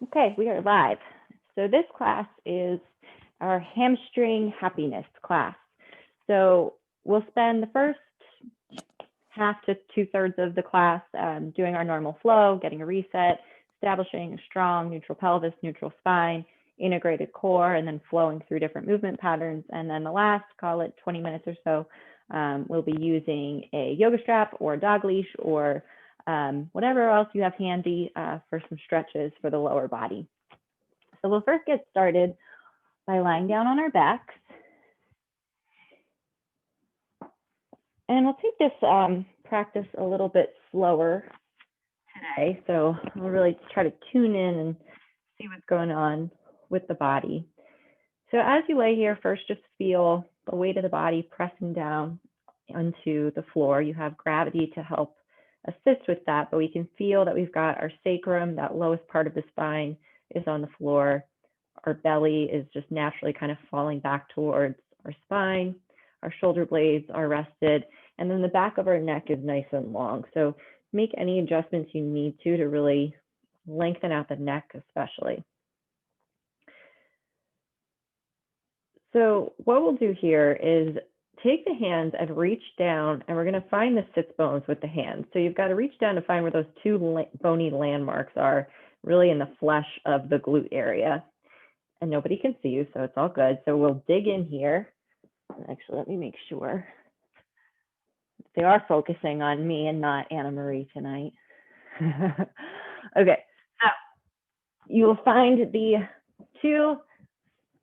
Okay, we are live. So this class is our Hamstring Happiness class. So we'll spend the first half to 2/3 of the class doing our normal flow, getting a reset, establishing a strong neutral pelvis, neutral spine, integrated core, and then flowing through different movement patterns. And then the last, call it 20 minutes or so, we'll be using a yoga strap or a dog leash or whatever else you have handy for some stretches for the lower body. So we'll first get started by lying down on our backs. And we'll take this practice a little bit slower today. So we'll really try to tune in and see what's going on with the body. So as you lay here, first just feel the weight of the body pressing down onto the floor. You have gravity to help assist with that, but we can feel that we've got our sacrum, that lowest part of the spine, is on the floor. Our belly is just naturally kind of falling back towards our spine. Our shoulder blades are rested, and then the back of our neck is nice and long. So make any adjustments you need to really lengthen out the neck especially. So what we'll do here is take the hands and reach down, and we're going to find the sits bones with the hands. So you've got to reach down to find where those two bony landmarks are, really in the flesh of the glute area. And nobody can see you, so it's all good. So we'll dig in here. Actually, let me make sure they are focusing on me and not Anna Marie tonight. Okay, so you will find the two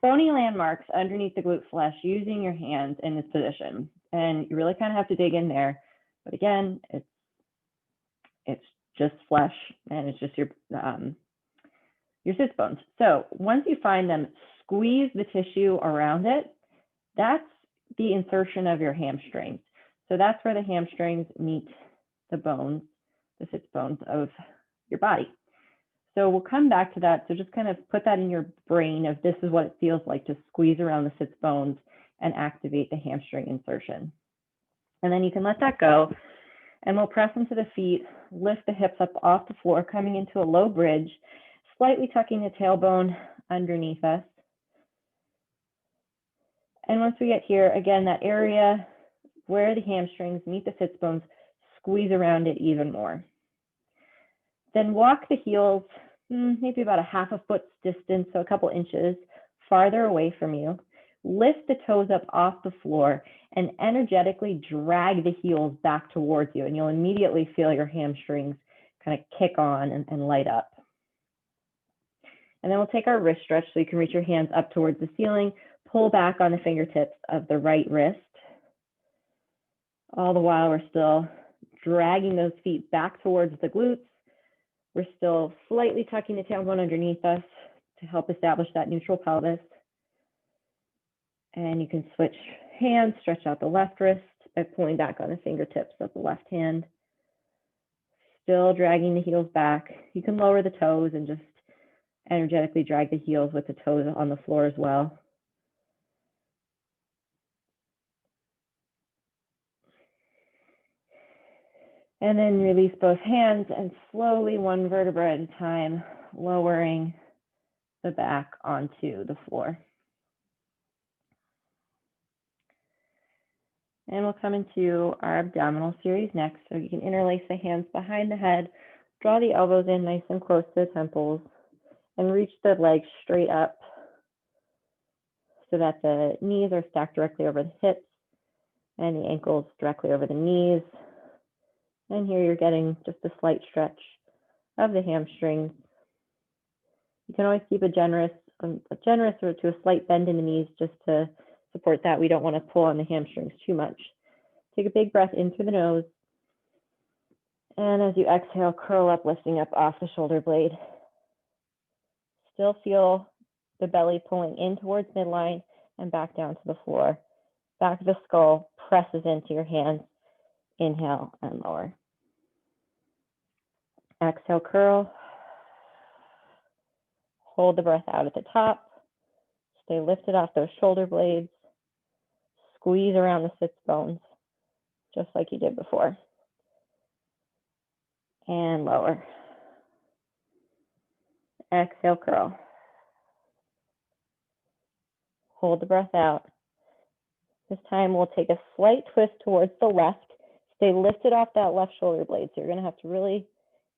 bony landmarks underneath the glute flesh using your hands in this position. And you really kind of have to dig in there. But again, it's just flesh and it's just your sits bones. So once you find them, squeeze the tissue around it. That's the insertion of your hamstrings. So that's where the hamstrings meet the bones, the sits bones of your body. So we'll come back to that. So just kind of put that in your brain of this is what it feels like to squeeze around the sits bones and activate the hamstring insertion. And then you can let that go. And we'll press into the feet, lift the hips up off the floor, coming into a low bridge, slightly tucking the tailbone underneath us. And once we get here, again, that area where the hamstrings meet the sits bones, squeeze around it even more. Then walk the heels maybe about a half a foot's distance, so a couple inches farther away from you. Lift the toes up off the floor and energetically drag the heels back towards you, and you'll immediately feel your hamstrings kind of kick on and light up. And then we'll take our wrist stretch so you can reach your hands up towards the ceiling, pull back on the fingertips of the right wrist. All the while we're still dragging those feet back towards the glutes. We're still slightly tucking the tailbone underneath us to help establish that neutral pelvis. And you can switch hands, stretch out the left wrist by pulling back on the fingertips of the left hand. Still dragging the heels back. You can lower the toes and just energetically drag the heels with the toes on the floor as well. And then release both hands and slowly, one vertebra at a time, lowering the back onto the floor. And we'll come into our abdominal series next. So you can interlace the hands behind the head, draw the elbows in nice and close to the temples, and reach the legs straight up so that the knees are stacked directly over the hips and the ankles directly over the knees. And here you're getting just a slight stretch of the hamstrings. You can always keep a generous or to a slight bend in the knees just to support that. We don't want to pull on the hamstrings too much. Take a big breath in through the nose. And as you exhale, curl up, lifting up off the shoulder blade. Still feel the belly pulling in towards midline and back down to the floor. Back of the skull presses into your hands. Inhale and lower. Exhale, curl. Hold the breath out at the top. Stay lifted off those shoulder blades. Squeeze around the sits bones, just like you did before. And lower. Exhale, curl. Hold the breath out. This time we'll take a slight twist towards the left. Stay lifted off that left shoulder blade. So you're going to have to really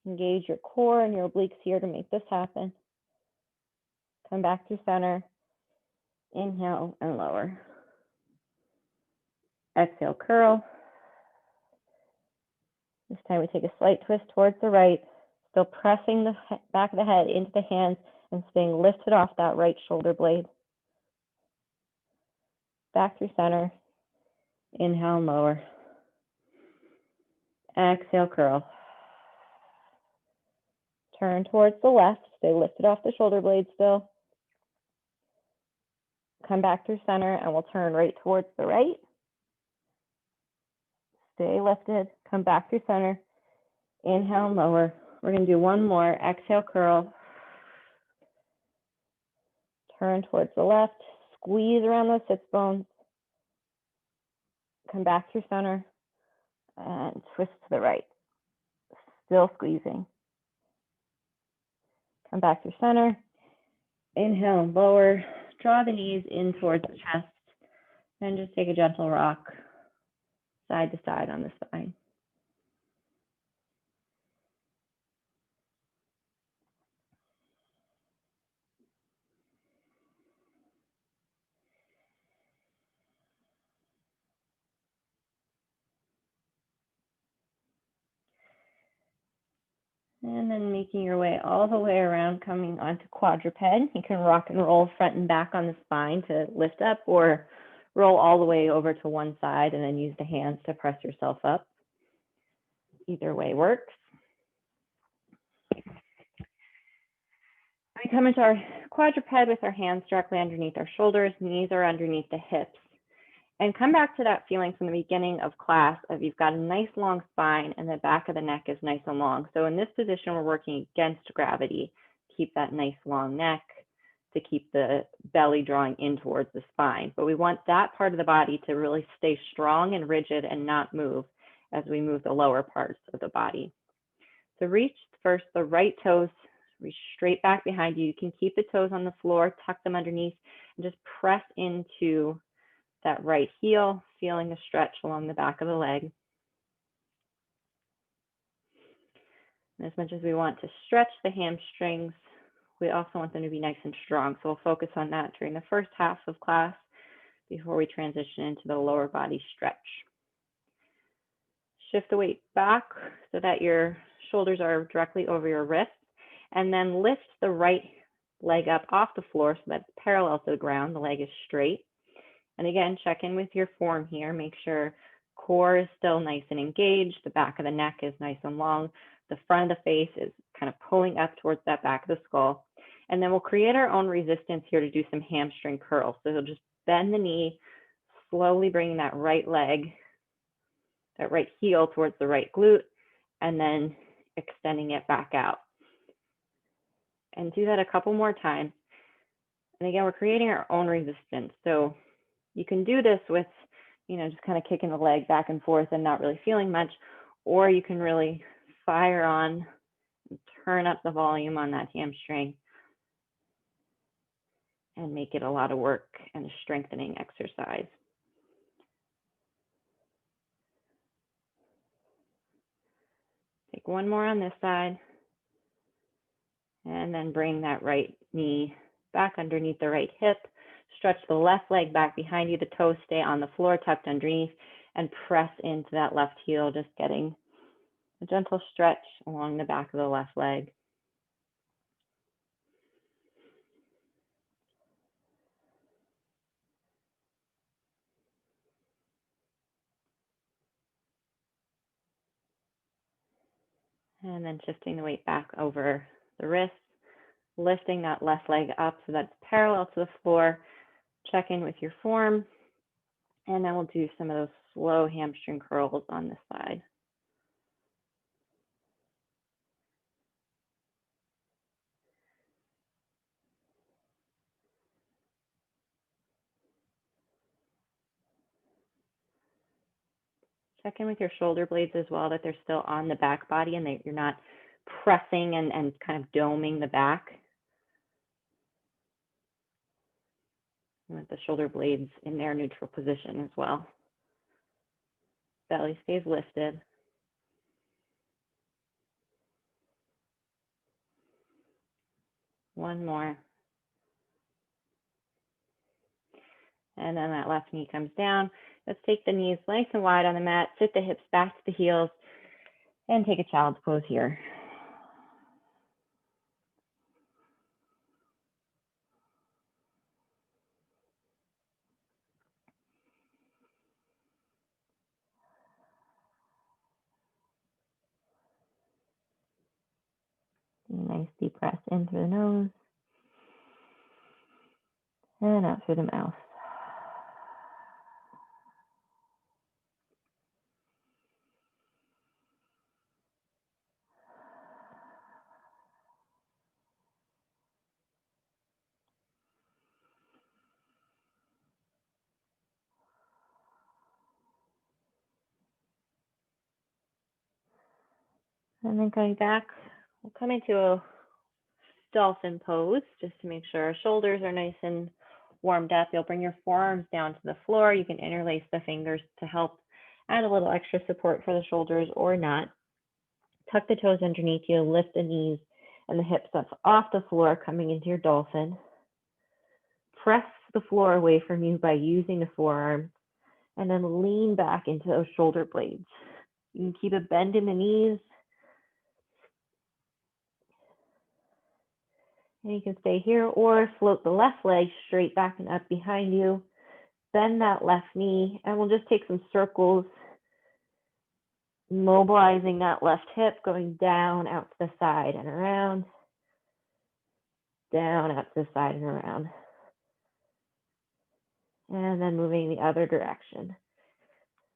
engage your core and your obliques here to make this happen. Come back to center. Inhale and lower. Exhale, curl. This time we take a slight twist towards the right, still pressing the back of the head into the hands and staying lifted off that right shoulder blade. Back through center. Inhale and lower. Exhale, curl. Turn towards the left. Stay lifted off the shoulder blade still. Come back through center and we'll turn right towards the right. Stay lifted. Come back through center. Inhale and lower. We're going to do one more. Exhale, curl. Turn towards the left. Squeeze around those sits bones. Come back through center and twist to the right. Still squeezing. Come back through center. Inhale and lower. Draw the knees in towards the chest. And just take a gentle rock side to side on the spine. And then making your way all the way around, coming onto quadruped. You can rock and roll front and back on the spine to lift up, or roll all the way over to one side and then use the hands to press yourself up. Either way works. We come into our quadruped with our hands directly underneath our shoulders, knees are underneath the hips. And come back to that feeling from the beginning of class of you've got a nice long spine and the back of the neck is nice and long. So in this position, we're working against gravity. Keep that nice long neck, to keep the belly drawing in towards the spine. But we want that part of the body to really stay strong and rigid and not move as we move the lower parts of the body. So reach first the right toes, reach straight back behind you. You can keep the toes on the floor, tuck them underneath, and just press into that right heel, feeling a stretch along the back of the leg. And as much as we want to stretch the hamstrings, we also want them to be nice and strong. So we'll focus on that during the first half of class before we transition into the lower body stretch. Shift the weight back so that your shoulders are directly over your wrists, and then lift the right leg up off the floor so that it's parallel to the ground. The leg is straight. And again, check in with your form here. Make sure core is still nice and engaged. The back of the neck is nice and long. The front of the face is kind of pulling up towards that back of the skull. And then we'll create our own resistance here to do some hamstring curls. So you'll just bend the knee, slowly bringing that right leg, that right heel towards the right glute, and then extending it back out. And do that a couple more times. And again, we're creating our own resistance. So you can do this with, just kind of kicking the leg back and forth and not really feeling much, or you can really fire on and turn up the volume on that hamstring and make it a lot of work and a strengthening exercise. Take one more on this side, and then bring that right knee back underneath the right hip. Stretch the left leg back behind you. The toes stay on the floor, tucked underneath, and press into that left heel, just getting a gentle stretch along the back of the left leg. And then shifting the weight back over the wrist, lifting that left leg up so that's parallel to the floor. Check in with your form. And then we'll do some of those slow hamstring curls on this side. Check in with your shoulder blades as well, that they're still on the back body and that you're not pressing and kind of doming the back. with the shoulder blades in their neutral position as well. Belly stays lifted. One more. And then that left knee comes down. Let's take the knees nice and wide on the mat, sit the hips back to the heels, and take a child's pose here. Nice deep breath in through the nose and out through the mouth. And then coming back, we'll come into a dolphin pose just to make sure our shoulders are nice and warmed up. You'll bring your forearms down to the floor. You can interlace the fingers to help add a little extra support for the shoulders or not. Tuck the toes underneath you, lift the knees and the hips up off the floor, coming into your dolphin. Press the floor away from you by using the forearms, and then lean back into those shoulder blades. You can keep a bend in the knees, and you can stay here or float the left leg straight back and up behind you. Bend that left knee, and we'll just take some circles, mobilizing that left hip, going down, out to the side and around, down, out to the side and around. And then moving the other direction.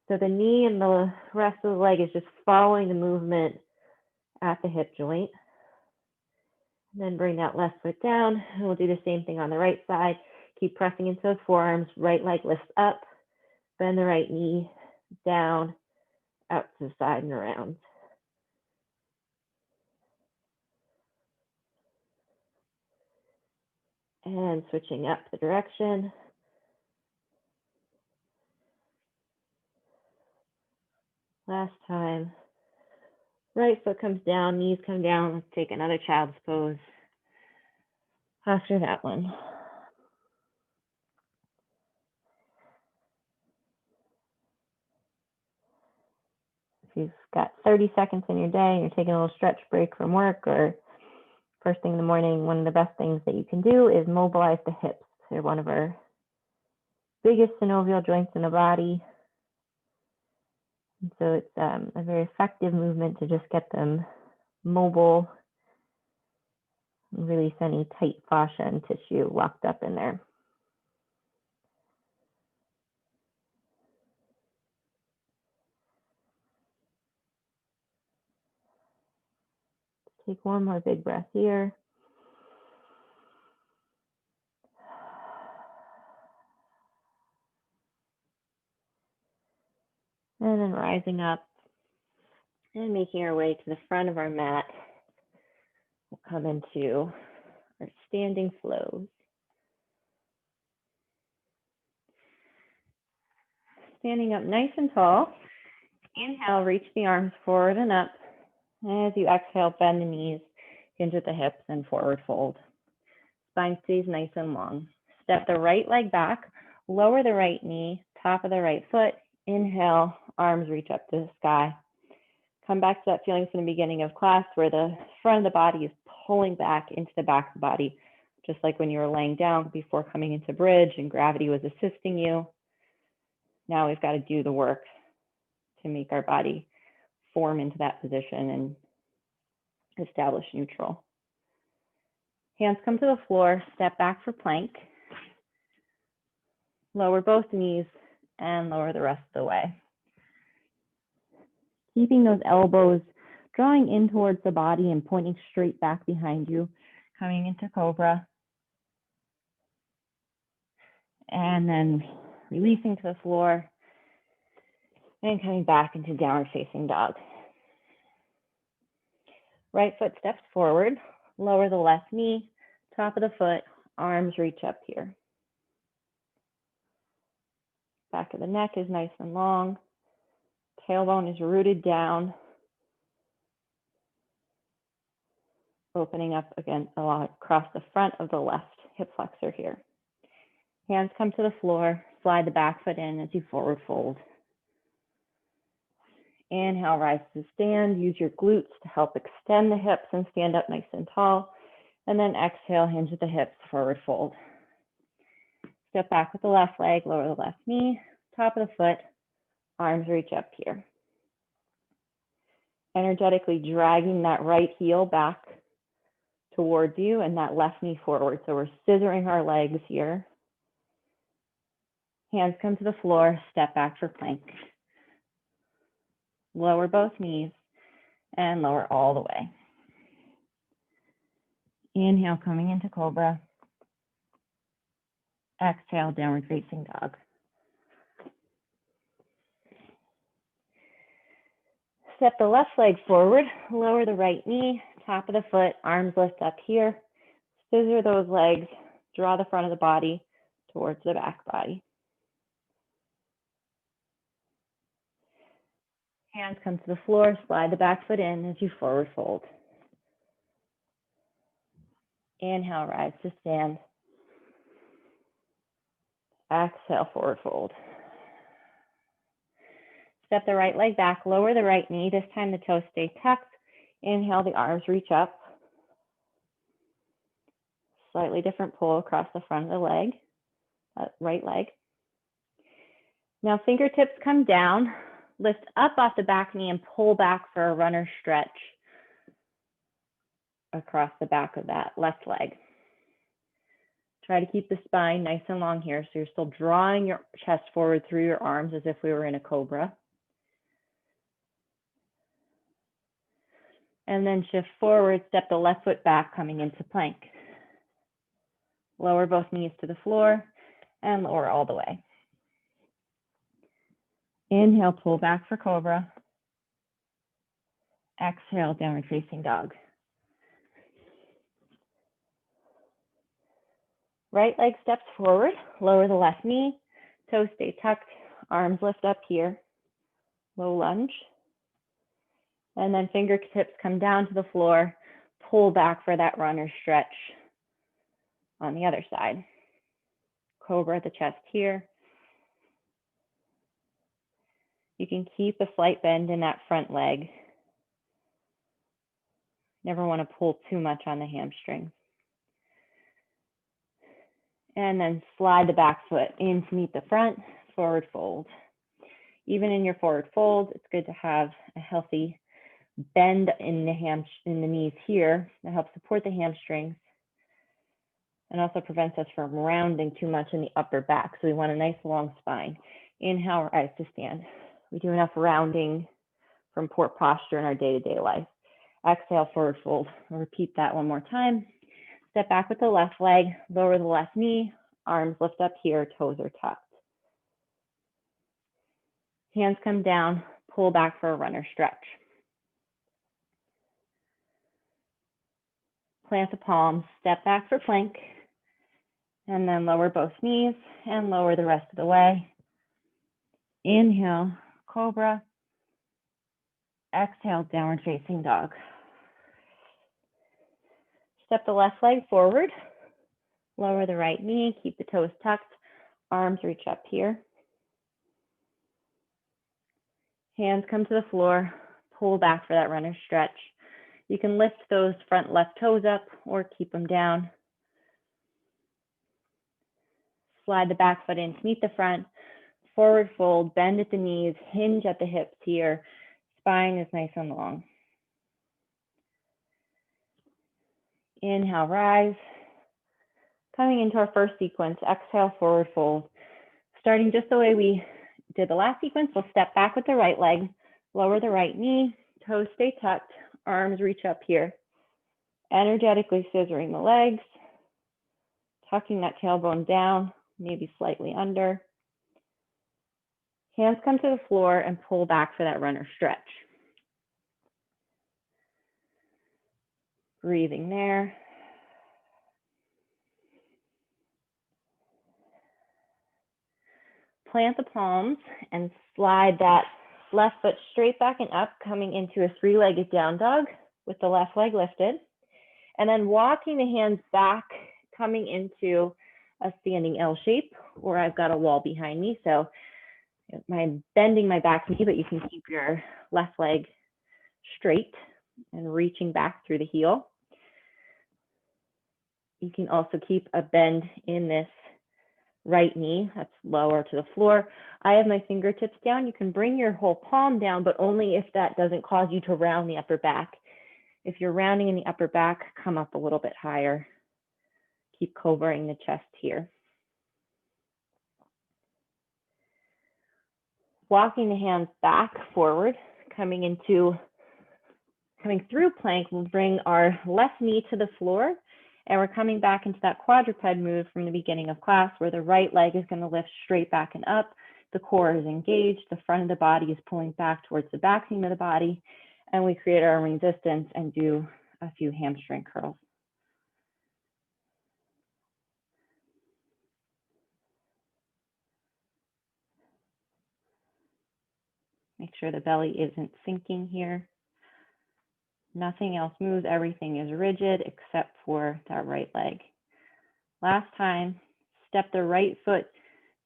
So the knee and the rest of the leg is just following the movement at the hip joint. And then bring that left foot down, and we'll do the same thing on the right side. Keep pressing into those forearms, right leg lifts up, bend the right knee, down, out to the side and around. And switching up the direction. Last time. Right foot comes down, knees come down. Let's take another child's pose after that one. If you've got 30 seconds in your day and you're taking a little stretch break from work or first thing in the morning, one of the best things that you can do is mobilize the hips. They're one of our biggest synovial joints in the body. And so it's a very effective movement to just get them mobile and release any tight fascia and tissue locked up in there. Take one more big breath here. And then rising up and making our way to the front of our mat. We'll come into our standing flows. Standing up nice and tall. Inhale, reach the arms forward and up. As you exhale, bend the knees, hinge at the hips, and forward fold. Spine stays nice and long. Step the right leg back, lower the right knee, top of the right foot. Inhale, arms reach up to the sky. Come back to that feeling from the beginning of class where the front of the body is pulling back into the back of the body, just like when you were laying down before coming into bridge and gravity was assisting you. Now we've got to do the work to make our body form into that position and establish neutral. Hands come to the floor, step back for plank. Lower both knees and lower the rest of the way. Keeping those elbows drawing in towards the body and pointing straight back behind you, coming into cobra. And then releasing to the floor and coming back into downward facing dog. Right foot steps forward, lower the left knee, top of the foot, arms reach up here. Back of the neck is nice and long. Tailbone is rooted down. Opening up again across the front of the left hip flexor here. Hands come to the floor. Slide the back foot in as you forward fold. Inhale, rise to stand. Use your glutes to help extend the hips and stand up nice and tall. And then exhale, hinge at the hips, forward fold. Step back with the left leg, lower the left knee, top of the foot, arms reach up here. Energetically dragging that right heel back towards you and that left knee forward. So we're scissoring our legs here. Hands come to the floor, step back for plank. Lower both knees and lower all the way. Inhale, coming into cobra. Exhale, downward facing dog. Step the left leg forward, lower the right knee, top of the foot, arms lift up here. Scissor those legs, draw the front of the body towards the back body. Hands come to the floor, slide the back foot in as you forward fold. Inhale, rise to stand. Exhale, forward fold. Step the right leg back, lower the right knee. This time the toes stay tucked. Inhale, the arms reach up. Slightly different pull across the front of the leg, right leg. Now fingertips come down, lift up off the back knee and pull back for a runner stretch across the back of that left leg. Try to keep the spine nice and long here, so you're still drawing your chest forward through your arms as if we were in a cobra. And then shift forward, step the left foot back, coming into plank. Lower both knees to the floor and lower all the way. Inhale, pull back for cobra. Exhale, downward facing dog. Right leg steps forward, lower the left knee, toes stay tucked, arms lift up here, low lunge. And then fingertips come down to the floor, pull back for that runner stretch on the other side. Cobra at the chest here. You can keep a slight bend in that front leg. Never want to pull too much on the hamstrings. And then slide the back foot in to meet the front, forward fold. Even in your forward fold, it's good to have a healthy bend in the knees here that helps support the hamstrings and also prevents us from rounding too much in the upper back. So we want a nice long spine. Inhale, rise to stand. We do enough rounding from poor posture in our day-to-day life. Exhale, forward fold. I'll repeat that one more time. Step back with the left leg, lower the left knee, arms lift up here, toes are tucked. Hands come down, pull back for a runner stretch. Plant the palms, step back for plank, and then lower both knees and lower the rest of the way. Inhale, cobra. Exhale, downward facing dog. Step the left leg forward, lower the right knee, keep the toes tucked, arms reach up here. Hands come to the floor, pull back for that runner stretch. You can lift those front left toes up or keep them down. Slide the back foot in to meet the front, forward fold, bend at the knees, hinge at the hips here. Spine is nice and long. Inhale, rise. Coming into our first sequence, exhale, forward fold. Starting just the way we did the last sequence, we'll step back with the right leg, lower the right knee, toes stay tucked, arms reach up here. Energetically scissoring the legs, tucking that tailbone down, maybe slightly under. Hands come to the floor and pull back for that runner stretch. Breathing there. plant the palms and slide that left foot straight back and up, coming into a three-legged down dog with the left leg lifted. And then walking the hands back, coming into a standing L shape, or I've got a wall behind me. So I'm bending my back knee, but you can keep your left leg straight and reaching back through the heel. You can also keep a bend in this right knee that's lower to the floor. I have my fingertips down. You can bring your whole palm down, but only if that doesn't cause you to round the upper back. If you're rounding in the upper back, come up a little bit higher. Keep covering the chest here. Walking the hands back forward, coming through plank, we'll bring our left knee to the floor, and we're coming back into that quadruped move from the beginning of class, where the right leg is going to lift straight back and up. The core is engaged. The front of the body is pulling back towards the back seam of the body, and we create our resistance and do a few hamstring curls. Make sure the belly isn't sinking here. Nothing else moves. Everything is rigid except for that right leg. Last time, step the right foot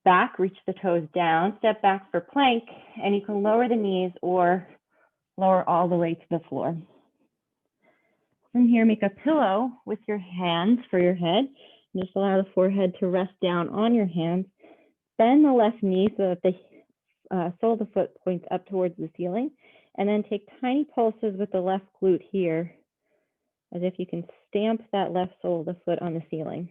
back, reach the toes down, step back for plank, and you can lower the knees or lower all the way to the floor. From here, make a pillow with your hands for your head. Just allow the forehead to rest down on your hands. Bend the left knee so that the sole of the foot points up towards the ceiling. And then take tiny pulses with the left glute here, as if you can stamp that left sole of the foot on the ceiling.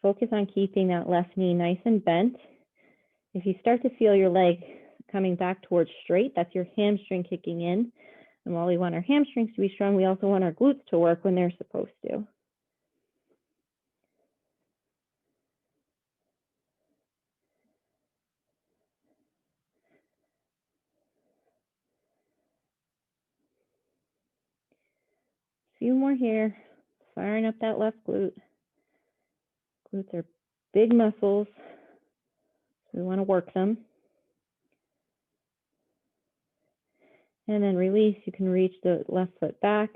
Focus on keeping that left knee nice and bent. If you start to feel your leg coming back towards straight, that's your hamstring kicking in. And while we want our hamstrings to be strong, we also want our glutes to work when they're supposed to. A few more here, firing up that left glute. Glutes are big muscles, so we want to work them. And then release, you can reach the left foot back.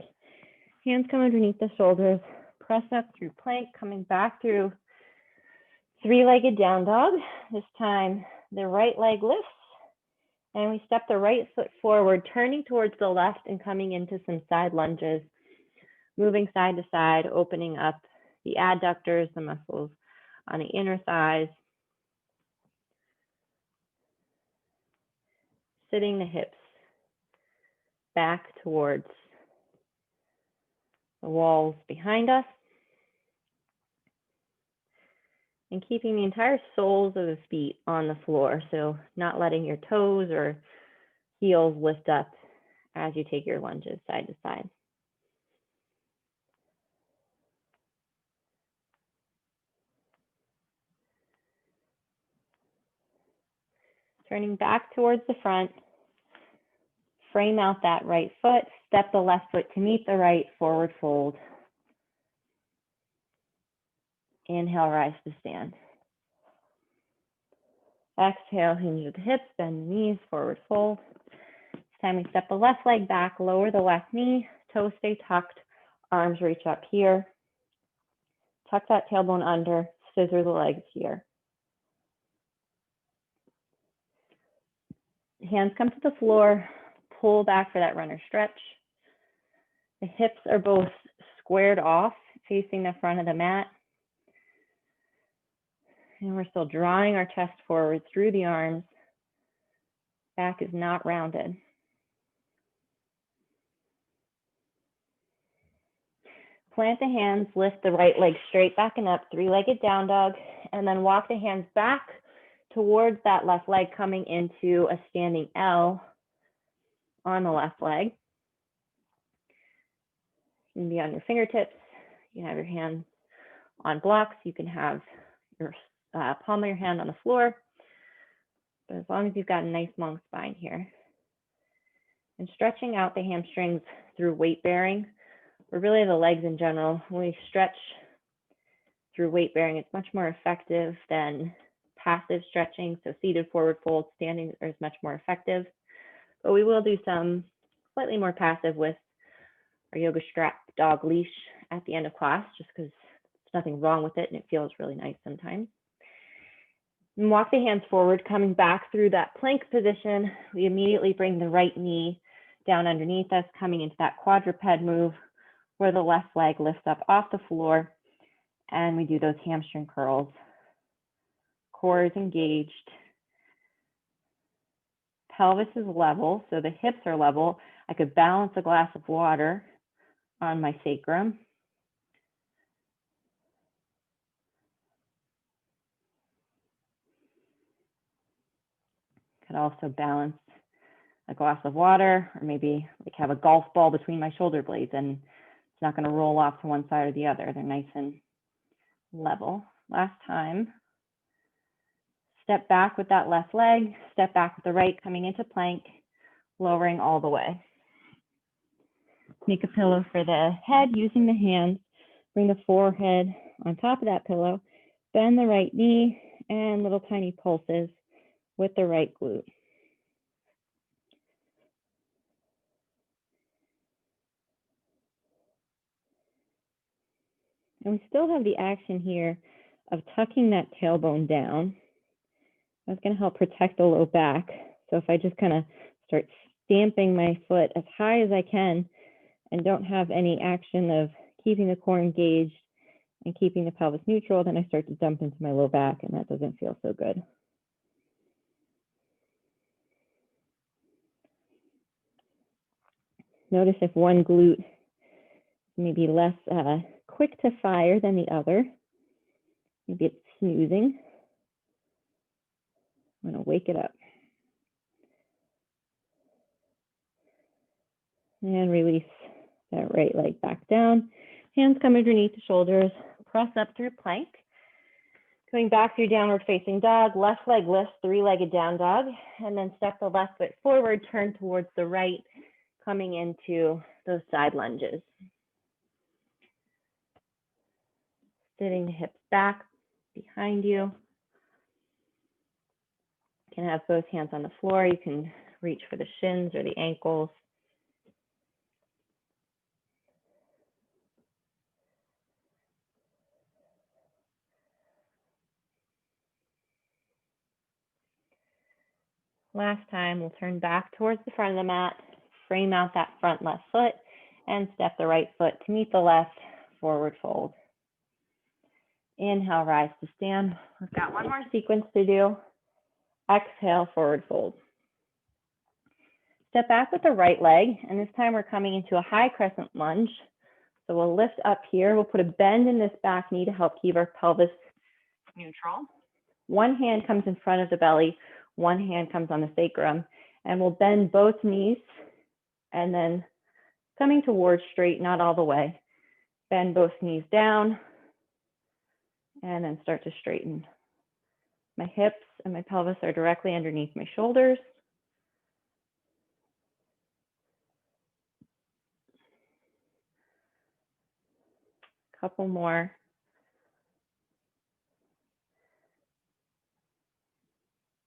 Hands come underneath the shoulders, press up through plank, coming back through three-legged down dog. This time, the right leg lifts, and we step the right foot forward, turning towards the left and coming into some side lunges, moving side to side, opening up the adductors, the muscles on the inner thighs, sitting the hips back towards the walls behind us, and keeping the entire soles of the feet on the floor, so not letting your toes or heels lift up as you take your lunges side to side. Turning back towards the front, frame out that right foot, step the left foot to meet the right, forward fold. Inhale, rise to stand. Exhale, hinge at the hips, bend the knees, forward fold. This time we step the left leg back, lower the left knee, toes stay tucked, arms reach up here. Tuck that tailbone under, scissor the legs here. Hands come to the floor, pull back for that runner stretch. The hips are both squared off, facing the front of the mat. And we're still drawing our chest forward through the arms. Back is not rounded. Plant the hands, lift the right leg straight back and up, three-legged down dog, and then walk the hands back towards that left leg, coming into a standing L on the left leg. You can be on your fingertips. You can have your hands on blocks. You can have your palm of your hand on the floor. But as long as you've got a nice long spine here. And stretching out the hamstrings through weight bearing, or really the legs in general. When we stretch through weight bearing. It's much more effective than passive stretching. So seated forward fold, standing is much more effective. But we will do some slightly more passive with our yoga strap dog leash at the end of class, just because there's nothing wrong with it and it feels really nice sometimes. And walk the hands forward, coming back through that plank position. We immediately bring the right knee down underneath us, coming into that quadruped move where the left leg lifts up off the floor, and we do those hamstring curls. Core is engaged. Pelvis is level, so the hips are level. I could balance a glass of water on my sacrum. Could also balance a glass of water, or maybe like have a golf ball between my shoulder blades, and it's not going to roll off to one side or the other. They're nice and level. Last time. Step back with that left leg, step back with the right, coming into plank, lowering all the way. Make a pillow for the head using the hands. Bring the forehead on top of that pillow. Bend the right knee and little tiny pulses with the right glute. And we still have the action here of tucking that tailbone down. That's going to help protect the low back. So if I just kind of start stamping my foot as high as I can and don't have any action of keeping the core engaged and keeping the pelvis neutral, then I start to dump into my low back, and that doesn't feel so good. Notice if one glute may be less quick to fire than the other. Maybe it's snoozing. I'm going to wake it up. And release that right leg back down. Hands come underneath the shoulders. Press up through plank. Going back through downward facing dog. Left leg lifts, three-legged down dog. And then step the left foot forward, turn towards the right, coming into those side lunges. Sitting the hips back behind you. You can have both hands on the floor. You can reach for the shins or the ankles. Last time, we'll turn back towards the front of the mat, frame out that front left foot, and step the right foot to meet the left, forward fold. Inhale, rise to stand. We've got one more sequence to do. Exhale, forward fold. Step back with the right leg, and this time we're coming into a high crescent lunge. So we'll lift up here. We'll put a bend in this back knee to help keep our pelvis neutral. One hand comes in front of the belly, one hand comes on the sacrum, and we'll bend both knees and then coming towards straight, not all the way. Bend both knees down and then start to straighten. My hips and my pelvis are directly underneath my shoulders. Couple more.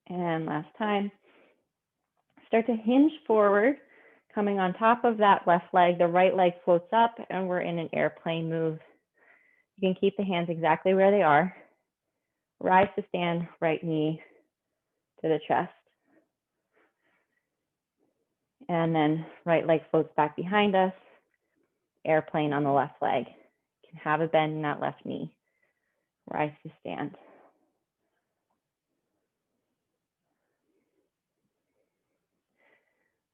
And last time. Start to hinge forward, coming on top of that left leg. The right leg floats up and we're in an airplane move. You can keep the hands exactly where they are. Rise to stand, right knee to the chest. And then right leg floats back behind us. Airplane on the left leg. You can have a bend in that left knee. Rise to stand.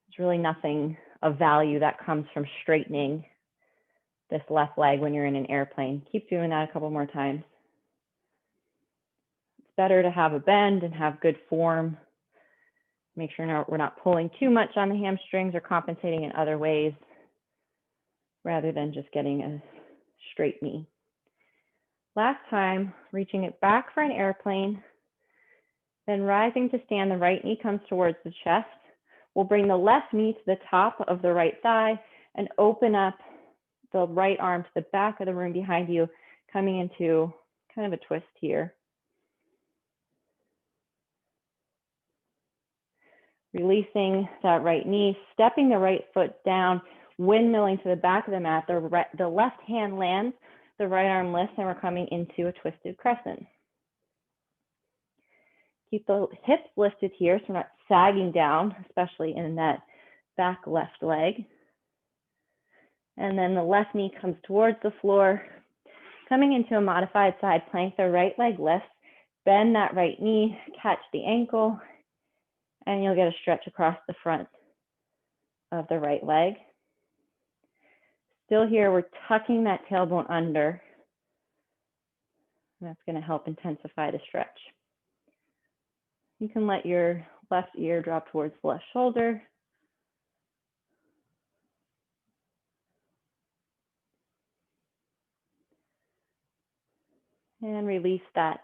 There's really nothing of value that comes from straightening this left leg when you're in an airplane. Keep doing that a couple more times. It's better to have a bend and have good form. Make sure we're not pulling too much on the hamstrings or compensating in other ways, rather than just getting a straight knee. Last time, reaching it back for an airplane, then rising to stand, the right knee comes towards the chest. We'll bring the left knee to the top of the right thigh and open up the right arm to the back of the room behind you, coming into kind of a twist here. Releasing that right knee, stepping the right foot down, windmilling to the back of the mat. The left hand lands, the right arm lifts, and we're coming into a twisted crescent. Keep the hips lifted here so we're not sagging down, especially in that back left leg. And then the left knee comes towards the floor, coming into a modified side plank. The right leg lifts, bend that right knee, catch the ankle, and you'll get a stretch across the front of the right leg. Still here, we're tucking that tailbone under. And that's going to help intensify the stretch. You can let your left ear drop towards the left shoulder. And release that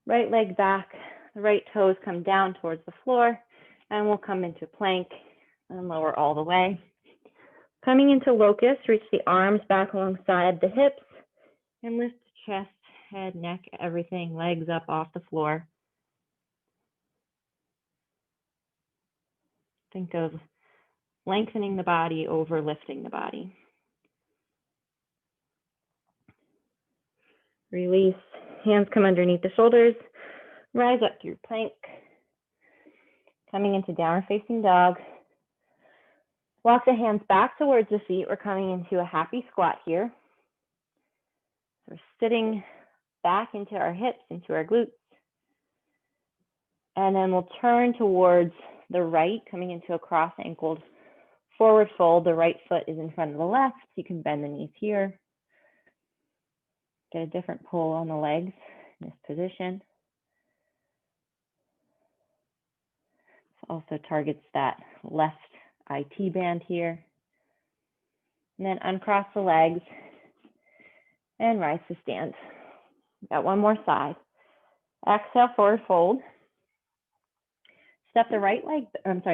right leg back. The right toes come down towards the floor, and we'll come into plank and lower all the way. Coming into locust, reach the arms back alongside the hips and lift the chest, head, neck, everything, legs up off the floor. Think of lengthening the body over lifting the body. Release, hands come underneath the shoulders, rise up through plank. Coming into downward facing dog. Walk the hands back towards the feet. We're coming into a happy squat here. So we're sitting back into our hips, into our glutes. And then we'll turn towards the right, coming into a cross-ankled forward fold. The right foot is in front of the left. You can bend the knees here. Get a different pull on the legs in this position. Also targets that left IT band here. And then uncross the legs and rise to stand. Got one more side. Exhale, forward fold. Step the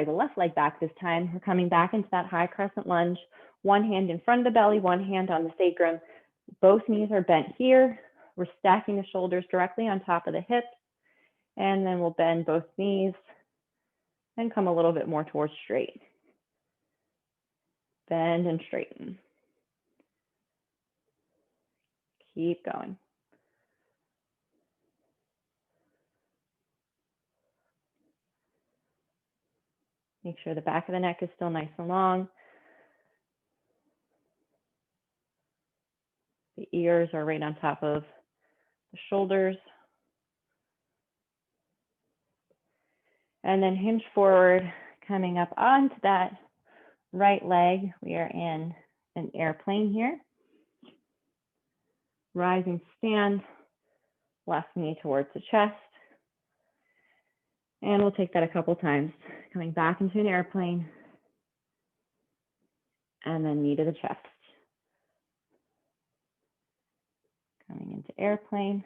the left leg back this time. We're coming back into that high crescent lunge. One hand in front of the belly, one hand on the sacrum. Both knees are bent here. We're stacking the shoulders directly on top of the hips. And then we'll bend both knees and come a little bit more towards straight. Bend and straighten. Keep going. Make sure the back of the neck is still nice and long. The ears are right on top of the shoulders. And then hinge forward, coming up onto that right leg. We are in an airplane here. Rising stand, left knee towards the chest. And we'll take that a couple times. Coming back into an airplane. And then knee to the chest. Coming into airplane.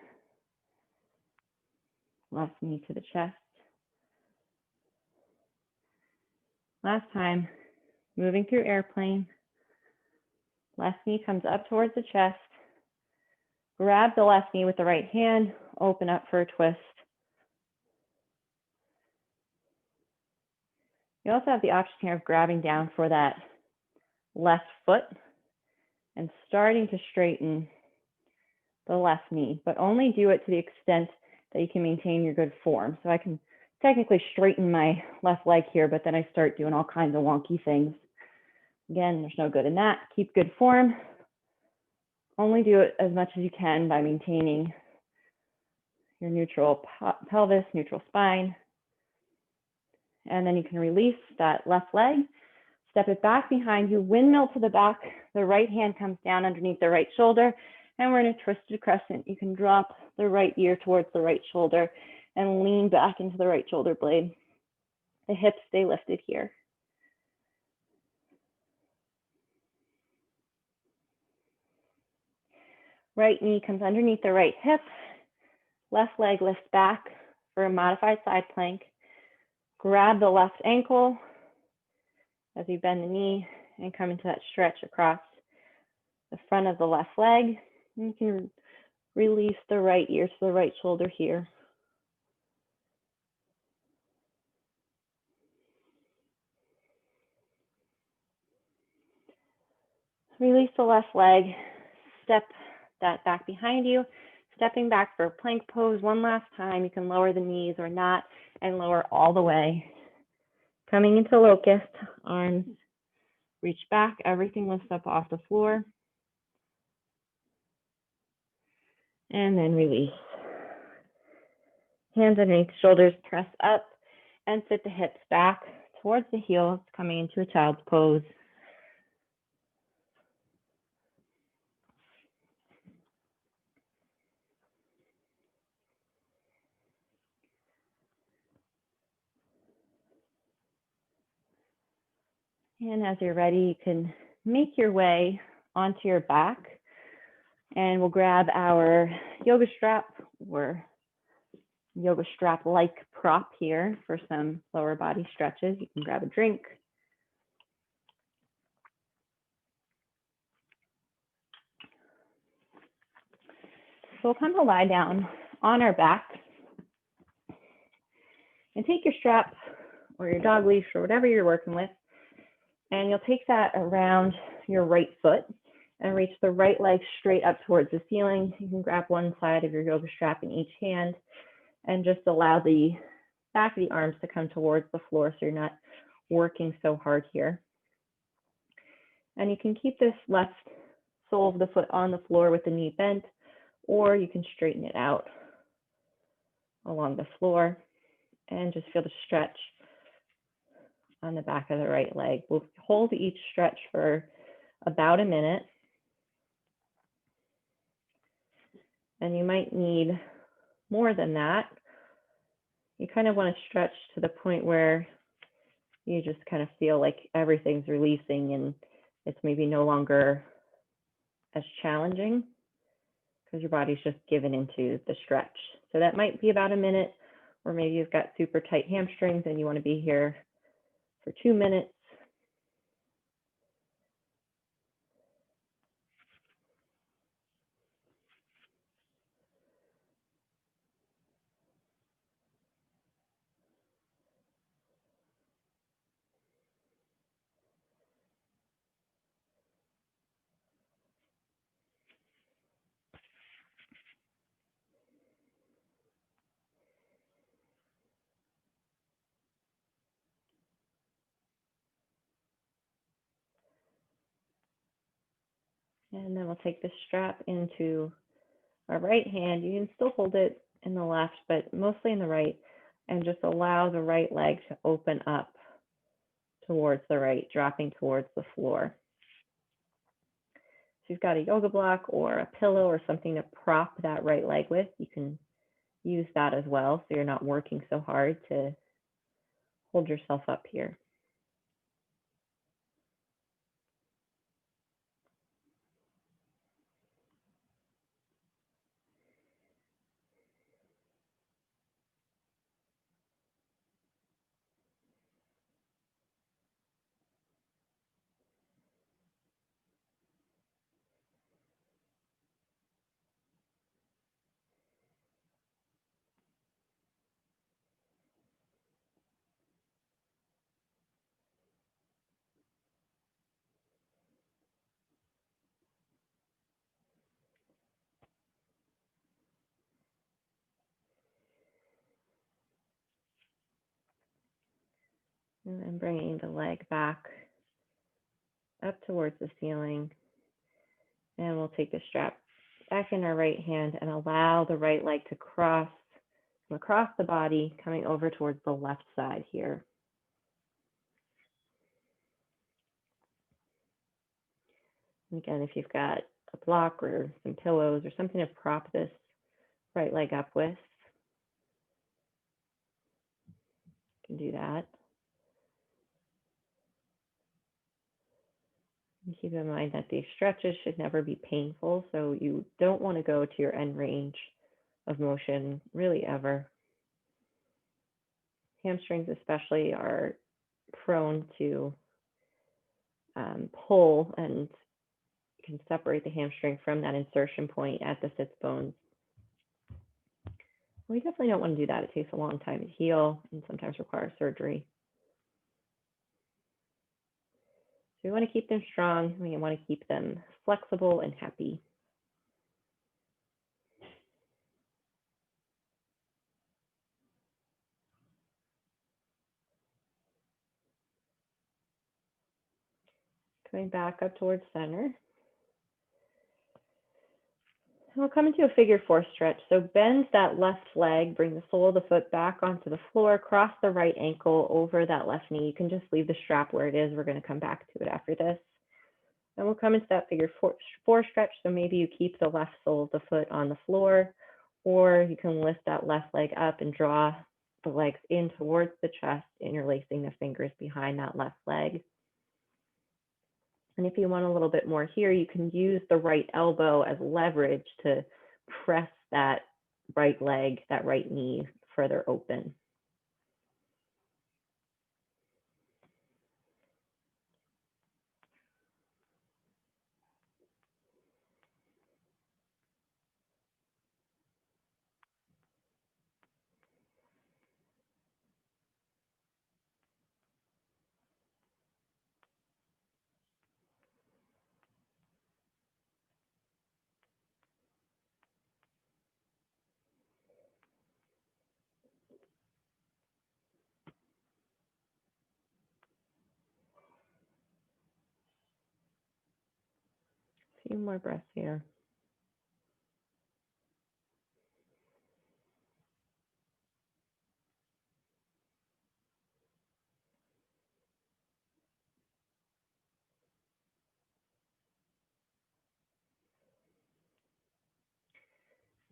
Left knee to the chest. Last time, moving through airplane. Left knee comes up towards the chest. Grab the left knee with the right hand. Open up for a twist. You also have the option here of grabbing down for that left foot and starting to straighten the left knee, but only do it to the extent that you can maintain your good form. So I can technically straighten my left leg here, but then I start doing all kinds of wonky things. Again, there's no good in that. Keep good form. Only do it as much as you can by maintaining your neutral pelvis, neutral spine. And then you can release that left leg, step it back behind you, windmill to the back. The right hand comes down underneath the right shoulder, and we're in a twisted crescent. You can drop the right ear towards the right shoulder and lean back into the right shoulder blade. The hips stay lifted here. Right knee comes underneath the right hip. Left leg lifts back for a modified side plank. Grab the left ankle as you bend the knee and come into that stretch across the front of the left leg. You can Release the right ear to the right shoulder here. Release the left leg. Step that back behind you. Stepping back for plank pose one last time. You can lower the knees or not and lower all the way. Coming into locust, arms reach back, everything lifts up off the floor. And then release. Hands underneath the shoulders, press up and sit the hips back towards the heels, coming into a child's pose. And as you're ready, you can make your way onto your back, and we'll grab our yoga strap or yoga strap-like prop here for some lower body stretches. You can grab a drink. So we'll come to lie down on our back and take your strap or your dog leash or whatever you're working with, and you'll take that around your right foot and reach the right leg straight up towards the ceiling. You can grab one side of your yoga strap in each hand and just allow the back of the arms to come towards the floor so you're not working so hard here. And you can keep this left sole of the foot on the floor with the knee bent, or you can straighten it out along the floor and just feel the stretch on the back of the right leg. We'll hold each stretch for about a minute. And you might need more than that. You kind of want to stretch to the point where you just kind of feel like everything's releasing and it's maybe no longer as challenging because your body's just given into the stretch. So that might be about a minute, or maybe you've got super tight hamstrings and you want to be here for 2 minutes. And then we'll take the strap into our right hand. You can still hold it in the left, but mostly in the right, and just allow the right leg to open up towards the right, dropping towards the floor. If you've got a yoga block or a pillow or something to prop that right leg with, you can use that as well, so you're not working so hard to hold yourself up here. And then bringing the leg back up towards the ceiling. And we'll take the strap back in our right hand and allow the right leg to cross across the body, coming over towards the left side here. And again, if you've got a block or some pillows or something to prop this right leg up with, you can do that. And keep in mind that these stretches should never be painful, so you don't want to go to your end range of motion really ever. Hamstrings especially are prone to pull, and you can separate the hamstring from that insertion point at the sits bones We definitely don't want to do that. It takes a long time to heal and sometimes requires surgery. So we want to keep them strong. We want to keep them flexible and happy. Coming back up towards center. We'll come into a figure four stretch. So bend that left leg, bring the sole of the foot back onto the floor, cross the right ankle over that left knee. You can just leave the strap where it is. We're going to come back to it after this. And we'll come into that figure four stretch. So maybe you keep the left sole of the foot on the floor, or you can lift that left leg up and draw the legs in towards the chest, interlacing the fingers behind that left leg. And if you want a little bit more here, you can use the right elbow as leverage to press that right leg, that right knee further open. A few more breaths here.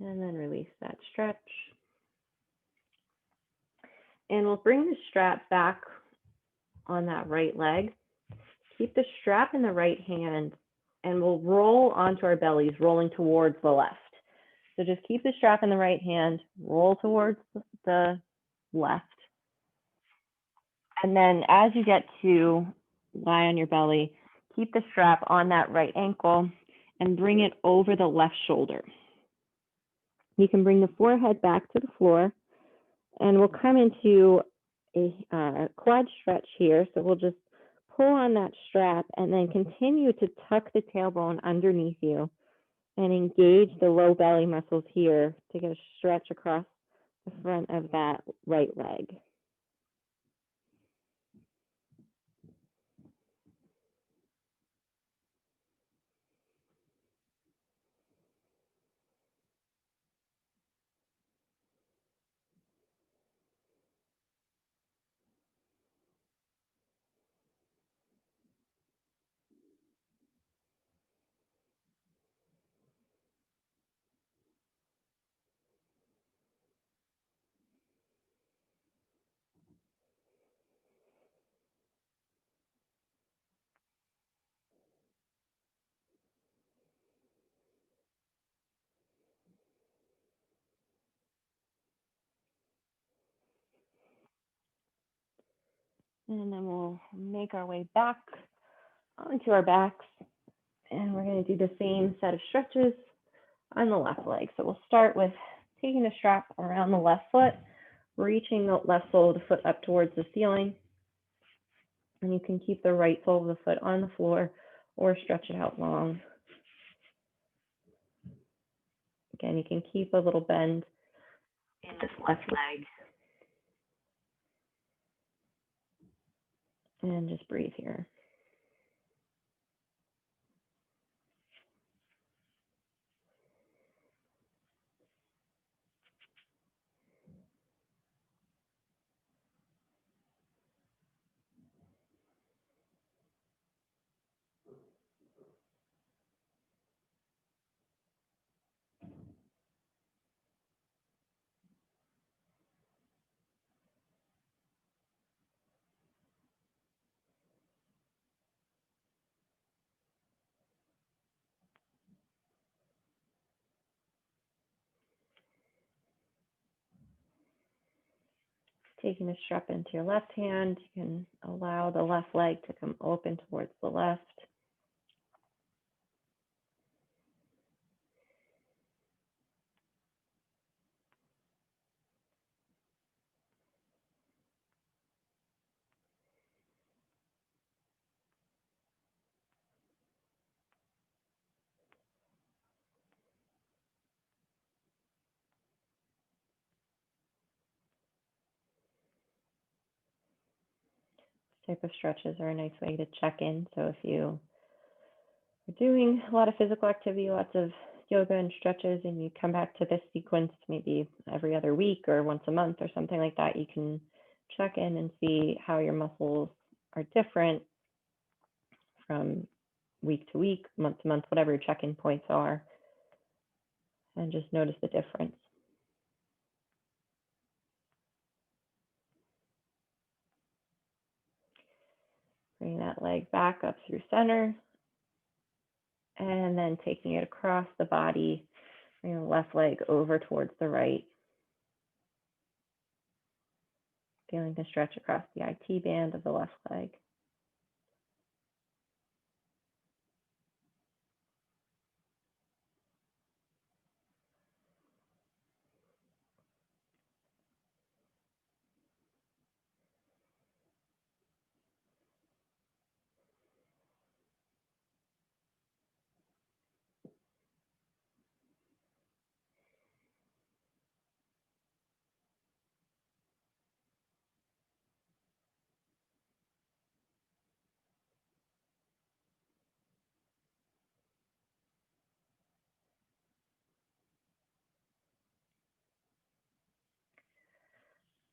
And then release that stretch. And we'll bring the strap back on that right leg. Keep the strap in the right hand, and we'll roll onto our bellies, rolling towards the left. So just keep the strap in the right hand, roll towards the left. And then as you get to lie on your belly, keep the strap on that right ankle and bring it over the left shoulder. You can bring the forehead back to the floor, and we'll come into a quad stretch here. So we'll just pull on that strap and then continue to tuck the tailbone underneath you and engage the low belly muscles here to get a stretch across the front of that right leg. And then we'll make our way back onto our backs. And we're going to do the same set of stretches on the left leg. So we'll start with taking the strap around the left foot, reaching the left sole of the foot up towards the ceiling. And you can keep the right sole of the foot on the floor or stretch it out long. Again, you can keep a little bend in this left leg. And just breathe here. Taking the strap into your left hand, you can allow the left leg to come open towards the left. type of stretches are a nice way to check in. So if you are doing a lot of physical activity, lots of yoga and stretches, and you come back to this sequence maybe every other week or once a month or something like that, you can check in and see how your muscles are different from week to week, month to month, whatever your check-in points are, and just notice the difference. Bring that leg back up through center, and then taking it across the body, bring the left leg over towards the right. Feeling the stretch across the IT band of the left leg.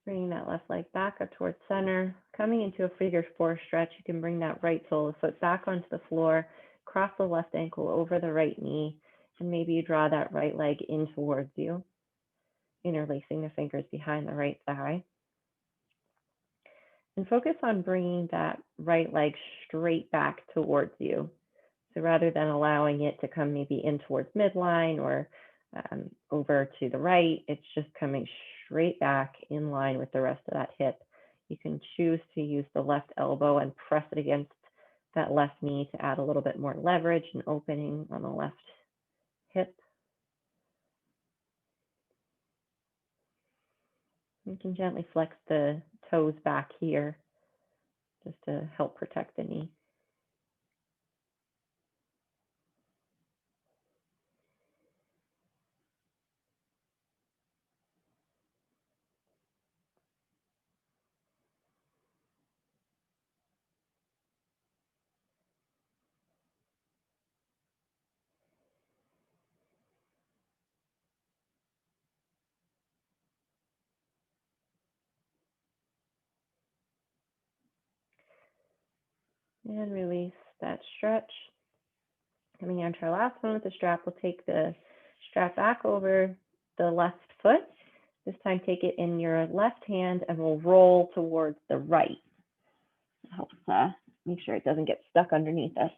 Bringing that left leg back up towards center, coming into a figure four stretch. You can bring that right sole of the foot back onto the floor, cross the left ankle over the right knee, and maybe you draw that right leg in towards you, interlacing the fingers behind the right thigh. And focus on bringing that right leg straight back towards you. So rather than allowing it to come maybe in towards midline or over to the right, it's just coming straight back in line with the rest of that hip. You can choose to use the left elbow and press it against that left knee to add a little bit more leverage and opening on the left hip. You can gently flex the toes back here just to help protect the knee. And release that stretch. Coming on to our last one with the strap, we'll take the strap back over the left foot. This time take it in your left hand and we'll roll towards the right. It helps make sure it doesn't get stuck underneath us.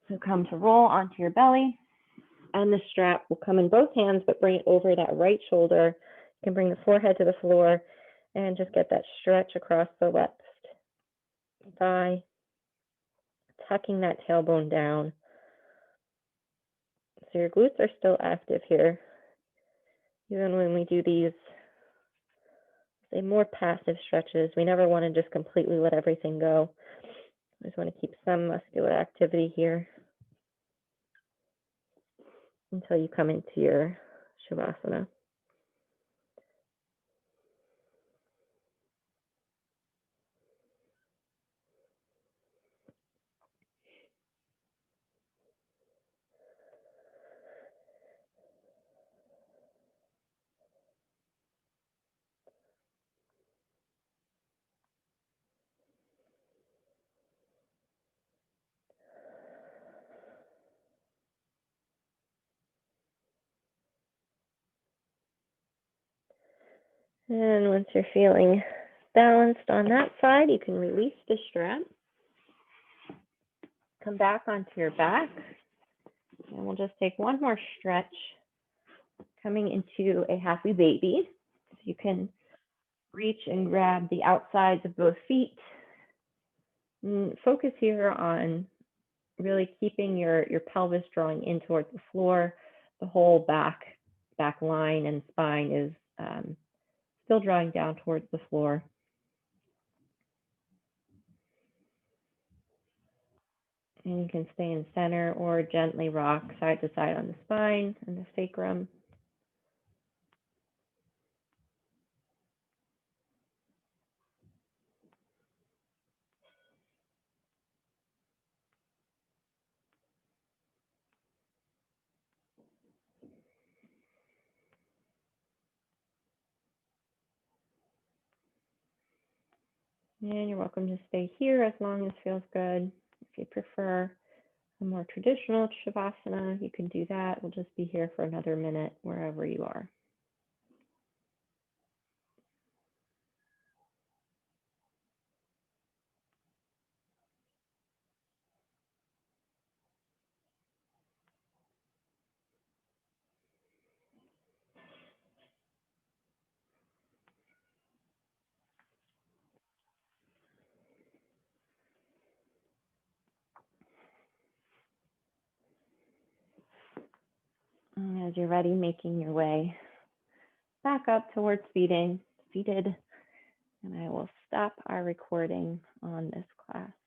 So come to roll onto your belly, and the strap will come in both hands, but bring it over that right shoulder. You can bring the forehead to the floor and just get that stretch across the left thigh, tucking that tailbone down. So your glutes are still active here. Even when we do these, say, more passive stretches, we never want to just completely let everything go. I just want to keep some muscular activity here until you come into your Shavasana. And once you're feeling balanced on that side, you can release the strap. Come back onto your back. And we'll just take one more stretch, coming into a happy baby. So you can reach and grab the outsides of both feet. And focus here on really keeping your pelvis drawing in towards the floor. The whole back line and spine is still drawing down towards the floor. And you can stay in center or gently rock side to side on the spine and the sacrum. And you're welcome to stay here as long as feels good. If you prefer a more traditional Shavasana, you can do that. We'll just be here for another minute wherever you are. And as you're ready, making your way back up towards seated, and I will stop our recording on this class.